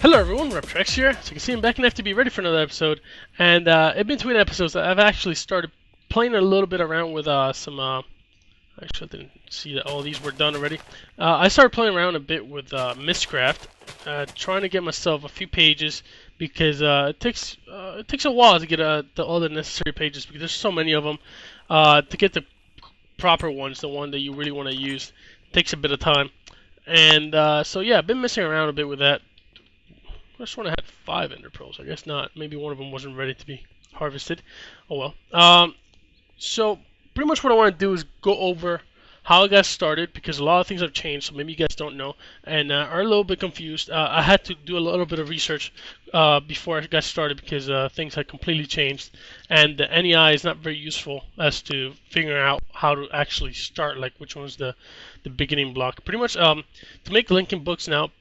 Hello everyone, Reptrex here. So you can see I'm back in FTB ready for another episode. And in between episodes, I've actually started playing a little bit around with some... actually, I didn't see that all these were done already. I started playing around a bit with Mystcraft, trying to get myself a few pages because it takes a while to get all the necessary pages because there's so many of them. To get the proper ones, the one that you really want to use, takes a bit of time. And so yeah, I've been messing around a bit with that. I just want to had 5 ender pearls. I guess not. Maybe one of them wasn't ready to be harvested. Oh well. So pretty much what I want to do is go over how I got started because a lot of things have changed. So maybe you guys don't know and are a little bit confused. I had to do a little bit of research before I got started because things had completely changed, and the NEI is not very useful as to figuring out how to actually start, like which one's the beginning block. Pretty much to make linking books now.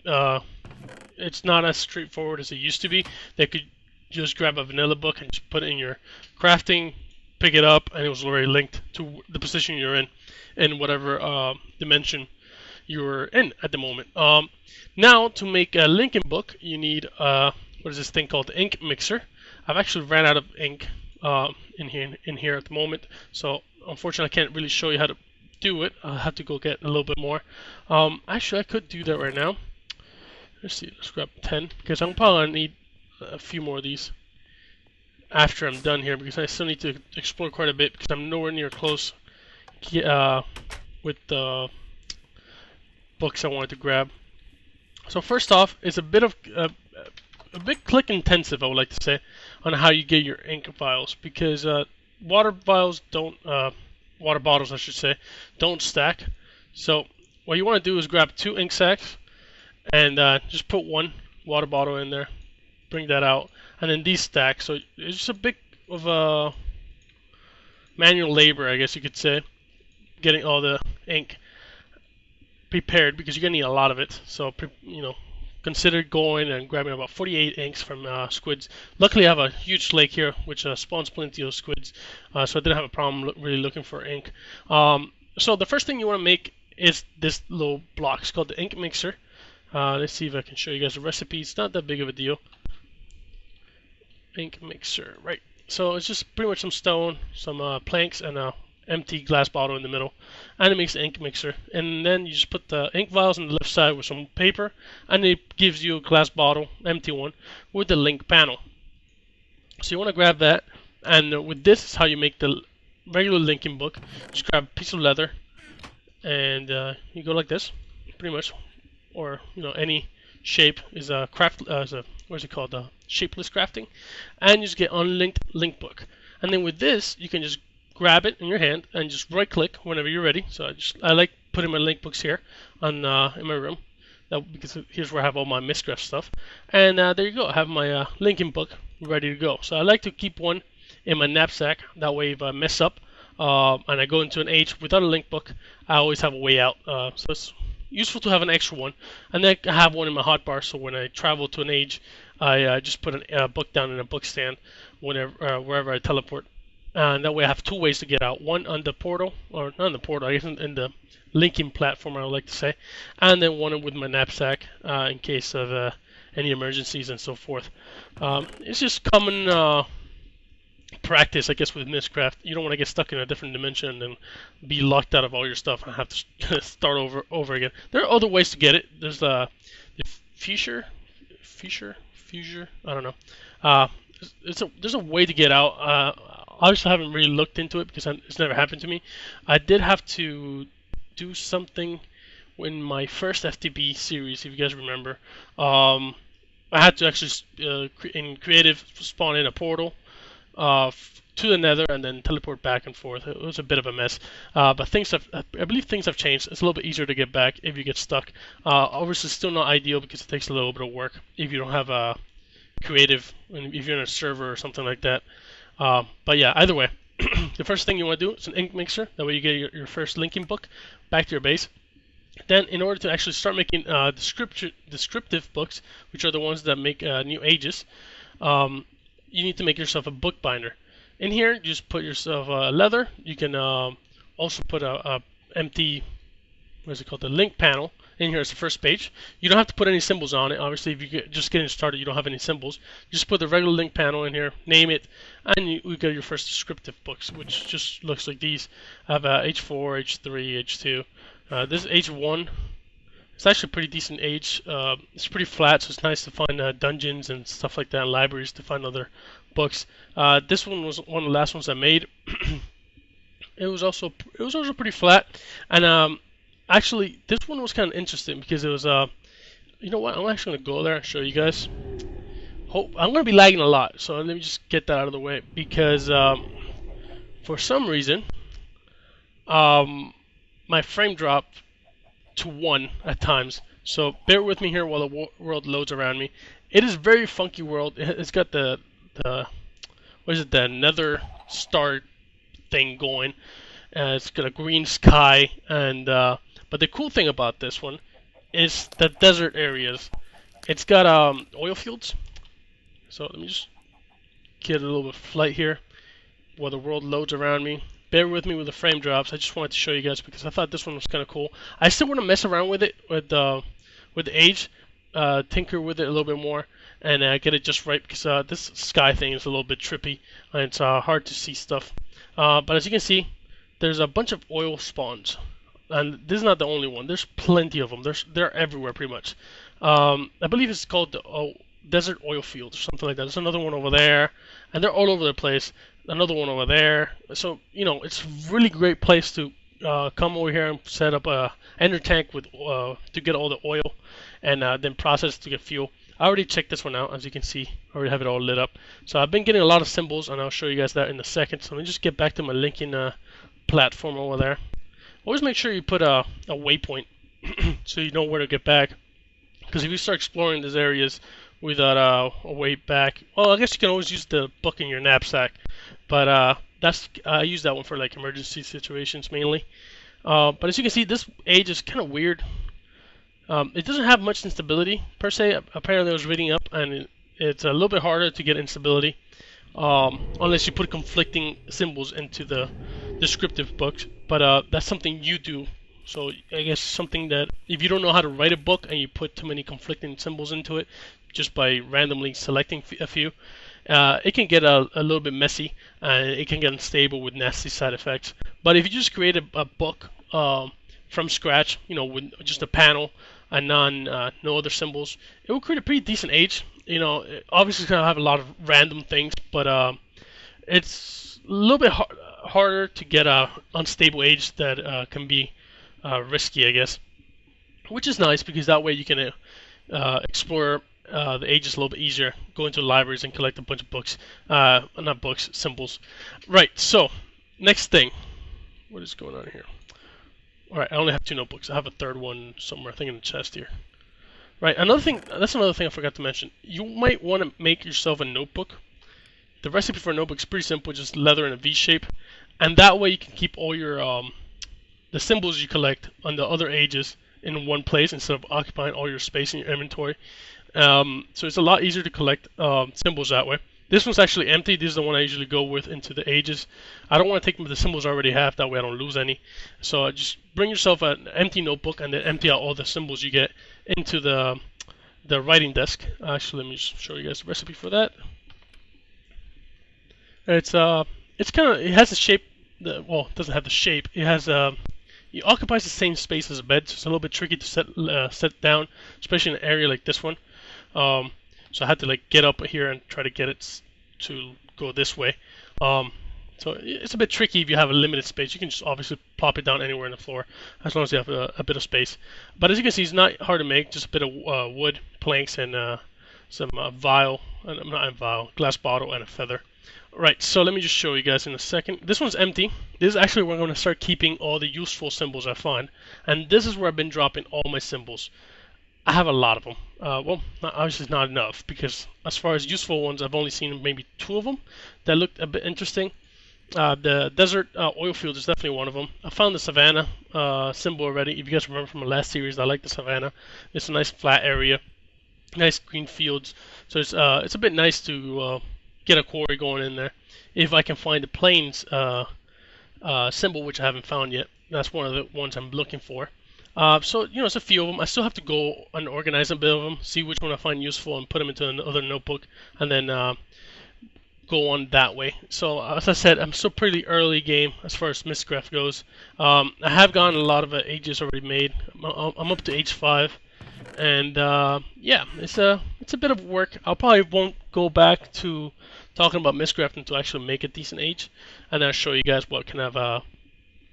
It's not as straightforward as it used to be. They could just grab a vanilla book and just put it in your crafting, pick it up, and it was already linked to the position you're in whatever dimension you're in at the moment. Now, to make a linking book, you need what is this thing called the ink mixer. I've actually ran out of ink in here at the moment, so unfortunately I can't really show you how to do it. I'll have to go get a little bit more. Actually, I could do that right now. Let's see, let's grab 10, because I'm probably going to need a few more of these after I'm done here, because I still need to explore quite a bit, because I'm nowhere near close with the books I wanted to grab. So first off, it's a bit click intensive, I would like to say, on how you get your ink vials, because water bottles, I should say, don't stack. So what you want to do is grab 2 ink sacks, and just put 1 water bottle in there, bring that out, and then these stack. So it's just a bit of a manual labor, I guess you could say, getting all the ink prepared because you're gonna need a lot of it. So consider going and grabbing about 48 inks from squids. Luckily, I have a huge lake here which spawns plenty of squids, so I didn't have a problem really looking for ink. So the first thing you want to make is this little block. It's called the ink mixer. Let's see if I can show you guys the recipe. It's not that big of a deal. Ink mixer, right? So it's just pretty much some stone, some planks, and an empty glass bottle in the middle, and it makes the ink mixer. And then you just put the ink vials on the left side with some paper, and it gives you a glass bottle, empty one, with the link panel. So you want to grab that, and with this is how you make the regular linking book. Just grab a piece of leather, and you go like this, pretty much. Or any shape is a what's it called, shapeless crafting, and you just get unlinked link book. And then with this, you can just grab it in your hand and just right click whenever you're ready. So I like putting my link books here on in my room, because here's where I have all my Mystcraft stuff. And there you go, I have my linking book ready to go. So I like to keep one in my knapsack. That way, if I mess up and I go into an age without a link book, I always have a way out. So it's useful to have an extra one, and then I have one in my hotbar, so when I travel to an age, I just put a book down in a book stand wherever I teleport, and that way I have 2 ways to get out: one on the portal, or not on the portal, I guess in the linking platform, I would like to say, and then one with my knapsack in case of any emergencies and so forth. It's just common practice, I guess, with Mystcraft. You don't want to get stuck in a different dimension and then be locked out of all your stuff and have to start over again. There are other ways to get it. There's the Fissure, I don't know. There's a way to get out. Obviously, I haven't really looked into it because it's never happened to me. I did have to do something in my first FTB series, if you guys remember. I had to actually in creative spawn in a portal to the nether and then teleport back and forth. It was a bit of a mess, but I believe things have changed. It's a little bit easier to get back if you get stuck. Obviously, still not ideal because it takes a little bit of work if you don't have a creative, if you're in a server or something like that. But yeah, either way, the first thing you want to do is an ink mixer. That way you get your first linking book back to your base. Then, in order to actually start making descriptive books, which are the ones that make new ages, you need to make yourself a book binder. In here, just put yourself leather. You can also put a empty, what is it called, the link panel in here as the first page. You don't have to put any symbols on it. Obviously, if you're just getting started, you don't have any symbols. Just put the regular link panel in here, name it, and you get your first descriptive books, which just looks like these. I have H4, H3, H2. This is H1. It's actually a pretty decent age. It's pretty flat, so it's nice to find dungeons and stuff like that, and libraries to find other books. This one was one of the last ones I made. It was also pretty flat, and actually this one was kind of interesting because it was you know what? I'm actually gonna go there and show you guys. I'm gonna be lagging a lot, so let me just get that out of the way because for some reason my frame dropped to 1 at times. So bear with me here while the world loads around me. It is a very funky world. It's got the what is it? The nether star thing going. It's got a green sky, and but the cool thing about this one is the desert areas. It's got oil fields. So let me just get a little bit of flight here while the world loads around me. Bear with me with the frame drops. I just wanted to show you guys because I thought this one was kind of cool. I still want to mess around with it with the age, tinker with it a little bit more, and get it just right because this sky thing is a little bit trippy and it's hard to see stuff. But as you can see, there's a bunch of oil spawns, and this is not the only one. There's plenty of them. They're everywhere pretty much. I believe it's called the desert oil field or something like that. There's another one over there, and they're all over the place. Another one over there. So you know, it's a really great place to come over here and set up a ender tank with to get all the oil, and then process to get fuel. I already checked this one out, as you can see. I already have it all lit up. So I've been getting a lot of symbols, and I'll show you guys that in a second. So let me just get back to my linking platform over there. Always make sure you put a waypoint so you know where to get back. Because if you start exploring these areas without a way back, well, I guess you can always use the book in your knapsack. But I use that one for like emergency situations mainly. But as you can see, this age is kind of weird. It doesn't have much instability per se. Apparently, I was reading up, and it's a little bit harder to get instability unless you put conflicting symbols into the descriptive books. But that's something you do. So I guess something that if you don't know how to write a book and you put too many conflicting symbols into it, just by randomly selecting a few, it can get a little bit messy, and it can get unstable with nasty side effects. But if you just create a book from scratch, you know, with just a panel and no other symbols, it will create a pretty decent age. You know, obviously it's gonna have a lot of random things, but it's a little bit harder to get a unstable age that can be risky, I guess. Which is nice because that way you can explore the ages a little bit easier. Go into libraries and collect a bunch of books, not books, symbols. Right. So next thing, what is going on here? Alright, I only have 2 notebooks. I have a third one somewhere, I think in the chest here. Right, that's another thing I forgot to mention. You might want to make yourself a notebook. The recipe for a notebook is pretty simple, just leather in a V shape. And that way you can keep all your, the symbols you collect on the other ages in one place instead of occupying all your space in your inventory. So it's a lot easier to collect symbols that way. This one's actually empty. This is the one I usually go with into the ages. I don't want to take the symbols I already have. That way I don't lose any. So just bring yourself an empty notebook and then empty out all the symbols you get into the writing desk. Actually, let me just show you guys the recipe for that. It's kind of, it has a shape. Well, it doesn't have the shape. It has it occupies the same space as a bed, so it's a little bit tricky to set down, especially in an area like this one. So I had to like get up here and try to get it to go this way. So it's a bit tricky if you have a limited space. You can just obviously plop it down anywhere on the floor as long as you have a bit of space. But as you can see, it's not hard to make. Just a bit of wood, planks, and some glass bottle, and a feather. Right, so let me just show you guys in a second. This one's empty. This is actually where I'm going to start keeping all the useful symbols I find. And this is where I've been dropping all my symbols. I have a lot of them. Well, obviously not enough, because as far as useful ones, I've only seen maybe 2 of them that looked a bit interesting. The desert oil field is definitely one of them. I found the savanna symbol already. If you guys remember from the last series, I like the savanna. It's a nice flat area, nice green fields. So it's a bit nice to get a quarry going in there. If I can find the plains symbol, which I haven't found yet, that's one of the ones I'm looking for. So you know, it's a few of them. I still have to go and organize a bit of them, see which one I find useful, and put them into another notebook, and then go on that way. So as I said, I'm still pretty early game as far as Mystcraft goes. I have gotten a lot of ages already made. I'm up to age 5, and yeah, it's a bit of work. I'll probably won't go back to talking about Mystcraft until I actually make a decent age, and I'll show you guys what kind of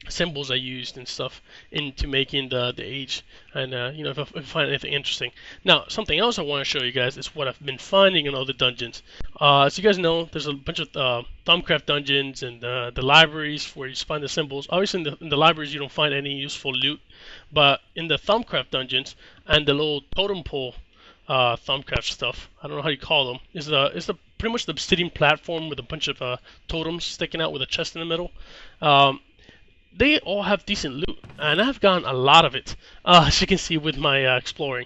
symbols I used and stuff into making the age, and you know, if I find anything interesting. Now, something else I want to show you guys is what I've been finding in all the dungeons. As you guys know, there's a bunch of Thumbcraft dungeons and the libraries where you find the symbols. Obviously, in the libraries you don't find any useful loot, but in the Thumbcraft dungeons and the little totem pole Thumbcraft stuff, I don't know how you call them, is the pretty much the obsidian platform with a bunch of totems sticking out with a chest in the middle. They all have decent loot, and I've gotten a lot of it, as you can see with my exploring.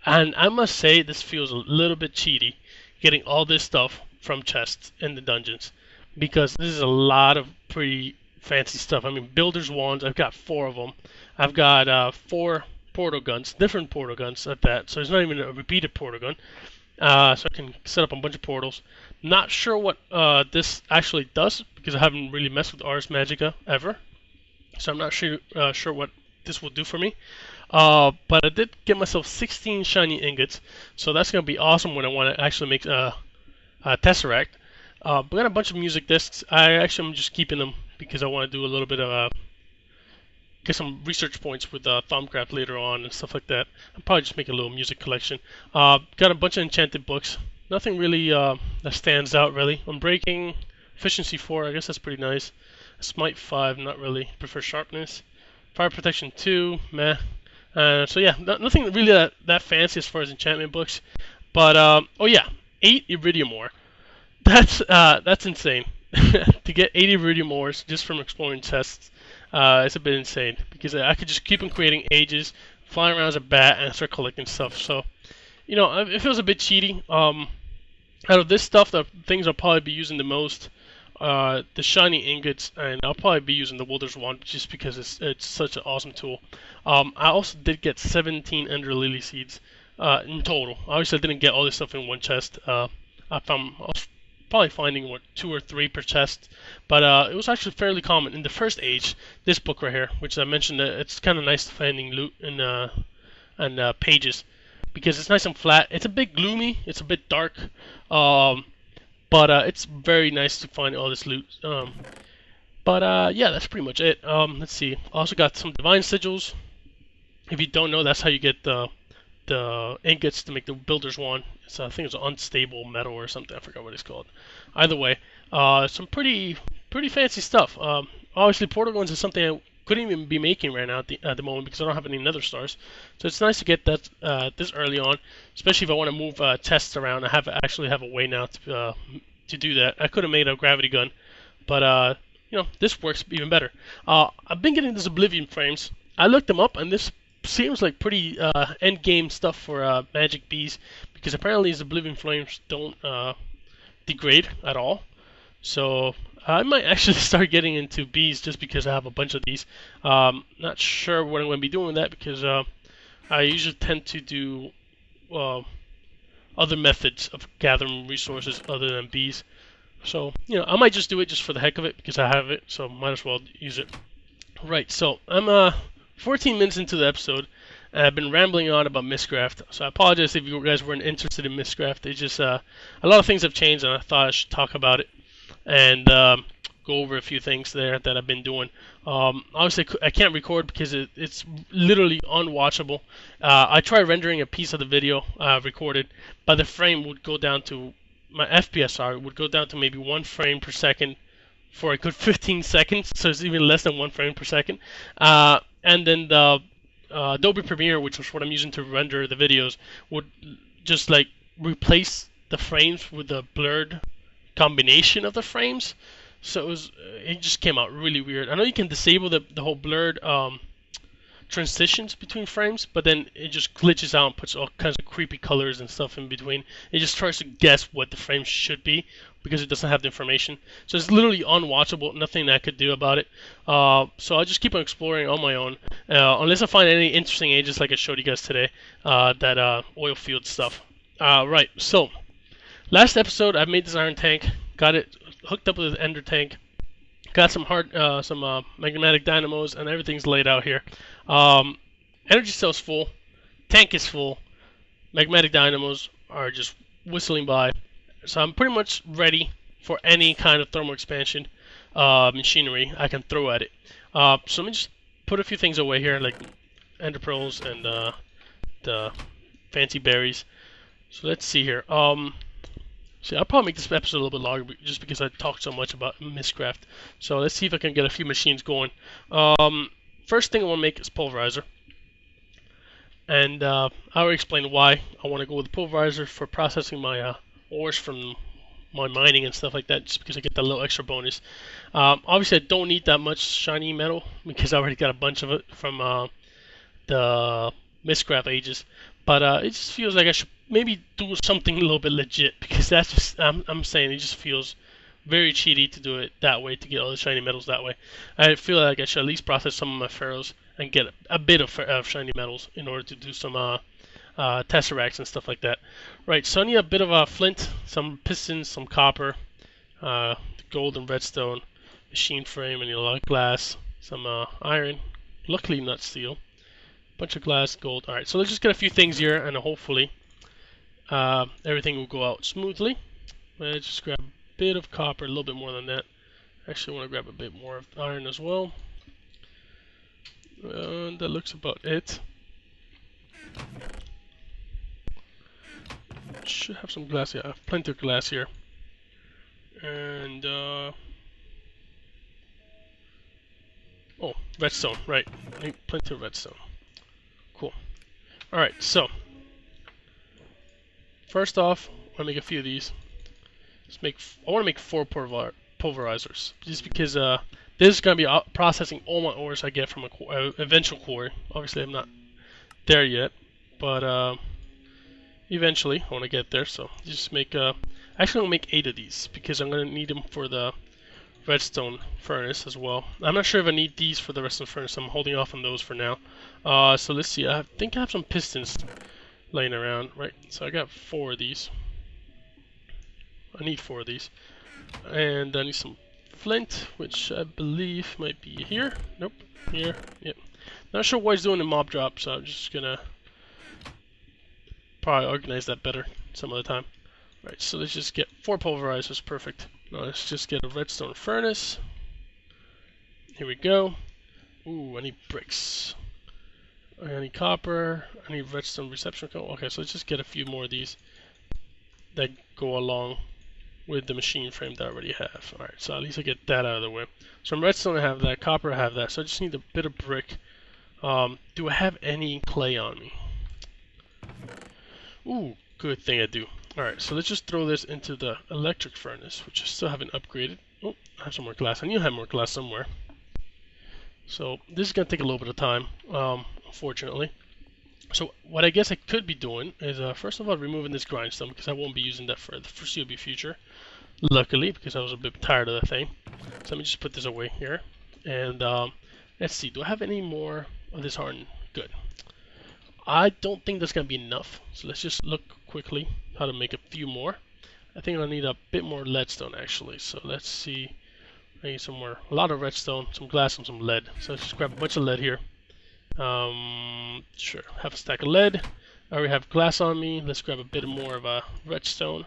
And I must say, this feels a little bit cheaty, getting all this stuff from chests in the dungeons, because this is a lot of pretty fancy stuff. I mean, builder's wands, I've got 4 of them. I've got 4 portal guns, different portal guns at that, so it's not even a repeated portal gun. So I can set up a bunch of portals. Not sure what this actually does, because I haven't really messed with Ars Magica ever. So I'm not sure what this will do for me. But I did get myself 16 shiny ingots, so that's going to be awesome when I want to actually make a Tesseract. But I got a bunch of music discs. I'm just keeping them because I want to do a little bit of get some research points with Thumbcraft later on and stuff like that. I'll probably just make a little music collection. Got a bunch of enchanted books. Nothing really that stands out really. Unbreaking, efficiency 4, I guess that's pretty nice. Smite 5, not really. Prefer sharpness. Fire protection 2, meh. So yeah, nothing really that fancy as far as enchantment books. But oh yeah, 8 iridium ore. That's insane. To get 8 iridium ores just from exploring chests, it's a bit insane because I could just keep on creating ages, flying around as a bat, and start collecting stuff. So you know, it feels a bit cheaty. Out of this stuff, the things I'll probably be using the most. The shiny ingots, and I'll probably be using the Wilder's Wand just because it's such an awesome tool. I also did get 17 Ender Lily seeds in total. Obviously, I didn't get all this stuff in one chest. I was probably finding 2 or 3 per chest, but it was actually fairly common in the first age. This book right here, which I mentioned, it's kind of nice finding loot and pages because it's nice and flat. It's a bit gloomy. It's a bit dark. But it's very nice to find all this loot. Yeah, that's pretty much it. Let's see. I also got some divine sigils. If you don't know, that's how you get the ingots to make the builder's wand. I think it's unstable metal or something. I forgot what it's called. Either way, some pretty fancy stuff. Obviously, portal guns is something I couldn't even be making right now at the moment because I don't have any nether stars. So it's nice to get that this early on, especially if I want to move tests around. I actually have a way now to do that. I could have made a GravityGun, but you know, this works even better. I've been getting these Oblivion frames. I looked them up, and this seems like pretty end game stuff for magic bees because apparently these Oblivion frames don't degrade at all. So I might actually start getting into bees just because I have a bunch of these. Not sure what I'm going to be doing with that because I usually tend to do other methods of gathering resources other than bees. So, you know, I might just do it just for the heck of it because I have it, so might as well use it. Right, so I'm 14 minutes into the episode, and I've been rambling on about Mystcraft, so I apologize if you guys weren't interested in Mystcraft. It's just a lot of things have changed, and I thought I should talk about it and go over a few things there that I've been doing. Obviously, I can't record because it's literally unwatchable. I tried rendering a piece of the video recorded, but the frame would go down to, my FPS would go down to maybe 1 frame per second for a good 15 seconds, so it's even less than 1 frame per second. And then the Adobe Premiere, which was what I'm using to render the videos, would just like replace the frames with the blurred combination of the frames. So it just came out really weird. I know you can disable the whole blurred transitions between frames, but then it just glitches out and puts all kinds of creepy colors and stuff in between. It just tries to guess what the frame should be because it doesn't have the information. So it's literally unwatchable, nothing I could do about it. So I'll just keep on exploring on my own, unless I find any interesting agents like I showed you guys today, that oil field stuff. Right, so last episode I made this iron tank, got it hooked up with an ender tank. Got some magnetic dynamos, and everything's laid out here. Energy cell's full, tank is full, magnetic dynamos are just whistling by. So I'm pretty much ready for any kind of thermal expansion machinery I can throw at it. So let me just put a few things away here, like ender pearls and the fancy berries. So let's see here. See, I'll probably make this episode a little bit longer just because I talked so much about Mystcraft. So let's see if I can get a few machines going. First thing I want to make is pulverizer. And I already explained why I want to go with the pulverizer for processing my ores from my mining and stuff like that, just because I get that little extra bonus. Obviously, I don't need that much shiny metal because I already got a bunch of it from the Mystcraft ages. But it just feels like I should maybe do something a little bit legit, because that's just, I'm saying it just feels very cheaty to do it that way, to get all the shiny metals that way. I feel like I should at least process some of my ferros and get a bit of shiny metals in order to do some tesseracts and stuff like that. Right, so I need a bit of a flint, some pistons, some copper, gold and redstone, machine frame, and a lot of glass, some iron, luckily not steel, bunch of glass, gold. Alright, so let's just get a few things here, and hopefully everything will go out smoothly. Let's just grab a bit of copper, a little bit more than that. Actually, I want to grab a bit more of iron as well. And that looks about it. Should have some glass here. I have plenty of glass here. And oh, redstone, right. I need plenty of redstone. Cool. Alright, so first off, I want to make a few of these. I want to make 4 pulverizers, just because this is going to be processing all my ores I get from a eventual quarry. Obviously, I'm not there yet, but eventually I want to get there. So just make actually, I'm going to make 8 of these because I'm going to need them for the redstone furnace as well. I'm not sure if I need these for the redstone furnace. I'm holding off on those for now. So let's see. I think I have some pistons laying around, right? So I got 4 of these. I need 4 of these, and I need some flint, which I believe might be here. Nope, here. Yep. Not sure what he's doing in mob drop, so I'm just gonna probably organize that better some other time. Right. So let's just get 4 pulverizers. Perfect. Now let's just get a redstone furnace. Here we go. Ooh, I need bricks. I need copper. I need redstone reception code. Okay, so let's just get a few more of these that go along with the machine frame that I already have. Alright, so at least I get that out of the way. So in redstone I have that, copper I have that, so I just need a bit of brick. Do I have any clay on me? Ooh, good thing I do. Alright, so let's just throw this into the electric furnace, which I still haven't upgraded. Oh, I have some more glass. I need to have more glass somewhere. So this is going to take a little bit of time, unfortunately. So what I guess I could be doing is, first of all, removing this grindstone, because I won't be using that for the foreseeable future. Luckily, because I was a bit tired of the thing. So let me just put this away here. And let's see, do I have any more of this hardened? Good. I don't think that's going to be enough. So let's just look quickly how to make a few more. I think I'll need a bit more leadstone actually. So let's see. I need some more, a lot of redstone, some glass, and some lead. So let's just grab a bunch of lead here. Sure, have a stack of lead. I already have glass on me. Let's grab a bit more of a redstone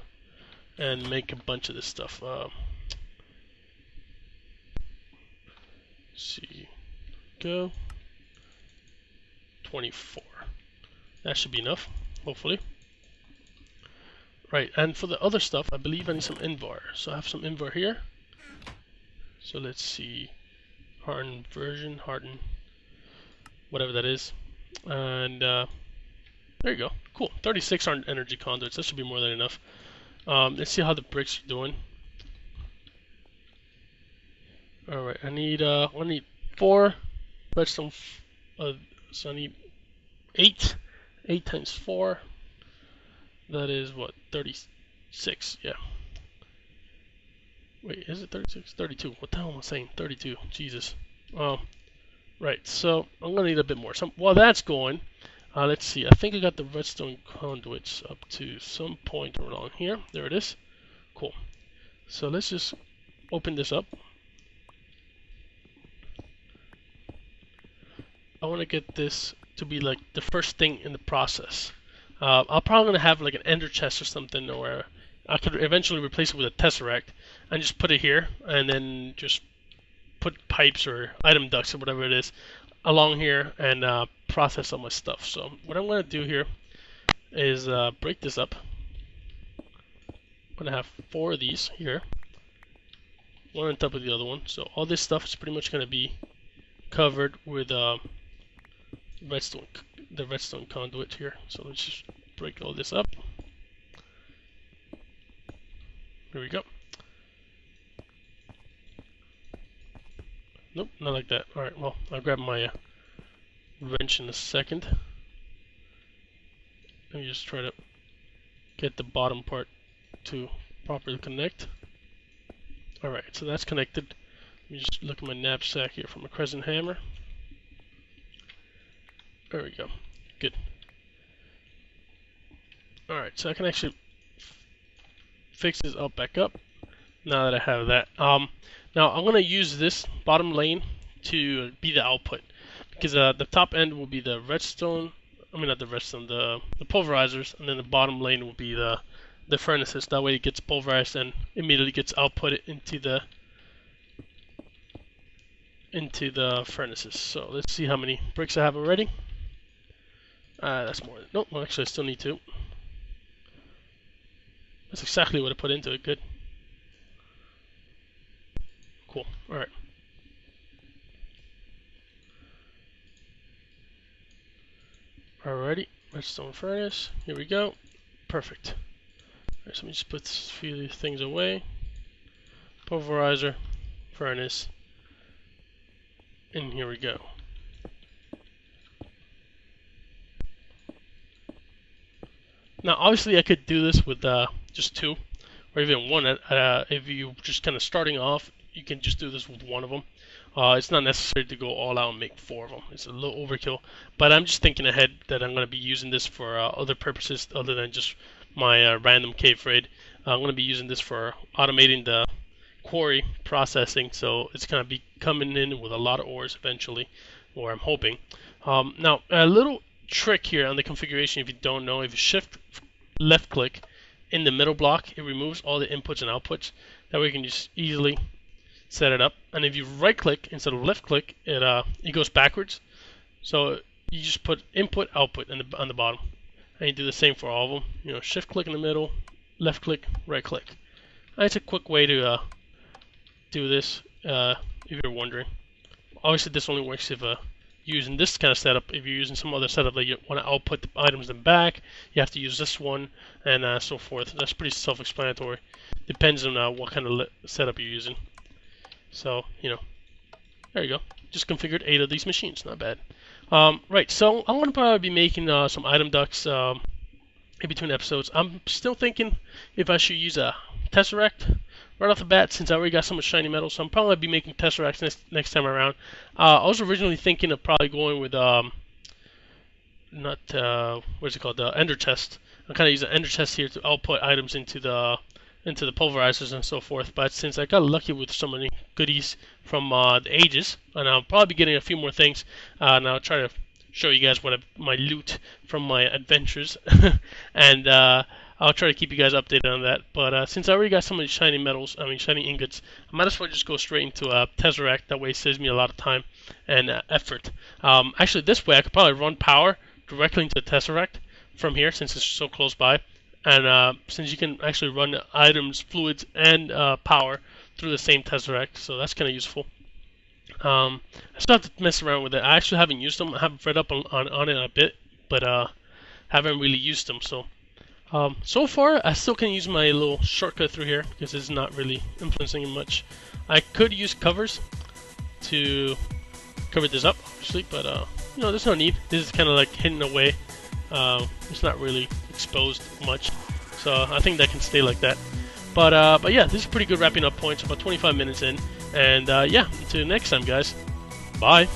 and make a bunch of this stuff. See, go. 24. That should be enough, hopefully. Right, and for the other stuff, I believe I need some invar. So I have some invar here. So let's see, harden version, harden, whatever that is. And there you go. Cool. 36 hardened energy conduits. That should be more than enough. Let's see how the bricks are doing. All right, I need 4 redstone So I need 8. 8 times 4. That is what? 36. Yeah. Wait, is it 36? 32. What the hell am I saying? 32. Jesus. Right. So I'm gonna need a bit more. So while that's going, let's see. I think I got the redstone conduits up to some point around here. There it is. Cool. So let's just open this up. I want to get this to be like the first thing in the process. I'm probably going to have like an ender chest or something, or I could eventually replace it with a tesseract and just put it here, and then just put pipes or item ducts or whatever it is along here and process all my stuff. So what I'm going to do here is break this up. I'm going to have 4 of these here, one on top of the other one. So all this stuff is pretty much going to be covered with the redstone conduit here. So let's just break all this up. Here we go. Nope, not like that. Alright, well, I'll grab my wrench in a second. Let me just try to get the bottom part to properly connect. Alright, so that's connected. Let me just look at my knapsack here from a crescent hammer. There we go. Good. Alright, so I can actually fix this up back up now that I have that. Now I'm going to use this bottom lane to be the output, because the top end will be the redstone, not the redstone, the pulverizers, and then the bottom lane will be the furnaces. That way it gets pulverized and immediately gets outputted into the furnaces. So let's see how many bricks I have already. That's more. Nope, well, actually I still need 2. That's exactly what I put into it. Good. Cool. Alright. Alrighty. Redstone furnace. Here we go. Perfect. Alright, so let me just put a few of these things away. Pulverizer. Furnace. And here we go. Now, obviously, I could do this with just 2, or even 1. If you're just kind of starting off, you can just do this with 1 of them. It's not necessary to go all out and make 4 of them. It's a little overkill. But I'm just thinking ahead that I'm going to be using this for other purposes other than just my random cave raid. I'm going to be using this for automating the quarry processing, so it's going to be coming in with a lot of ores eventually, or I'm hoping. Now, a little trick here on the configuration, if you don't know, if you shift left click in the middle block, it removes all the inputs and outputs. That way you can just easily set it up. And if you right click instead of left click, it goes backwards. So you just put input output on the bottom, and you do the same for all of them. You know, shift click in the middle, left click, right click. And it's a quick way to do this if you're wondering. Obviously this only works if using this kind of setup. If you're using some other setup that you want to output the items in back, you have to use this one, and so forth. That's pretty self-explanatory. Depends on what kind of setup you're using. So, you know, there you go. Just configured 8 of these machines. Not bad. Right, so I'm going to probably be making some item ducts in between episodes. I'm still thinking if I should use a tesseract right off the bat, since I already got so much shiny metal. So I'm probably going to be making tesseracts next time around. I was originally thinking of probably going with what's it called, the ender chest. I'm kind of using an ender chest here to output items into the pulverizers and so forth. But since I got lucky with so many goodies from the ages, and I'll probably be getting a few more things, and I'll try to show you guys my loot from my adventures, and I'll try to keep you guys updated on that. But since I already got so many shiny metals, shiny ingots, I might as well just go straight into a tesseract. That way it saves me a lot of time and effort. Actually, this way I could probably run power directly into the tesseract from here, since it's so close by. And since you can actually run items, fluids, and power through the same tesseract, so that's kind of useful. I still have to mess around with it. I actually haven't used them. I haven't read up on it a bit, but haven't really used them. So so far, I still can use my little shortcut through here because it's not really influencing it much. I could use covers to cover this up, obviously, but you know, there's no need. This is kind of like hidden away. It's not really exposed much, so I think that can stay like that. But yeah, this is pretty good wrapping up point. So about 25 minutes in, and yeah, until next time, guys. Bye.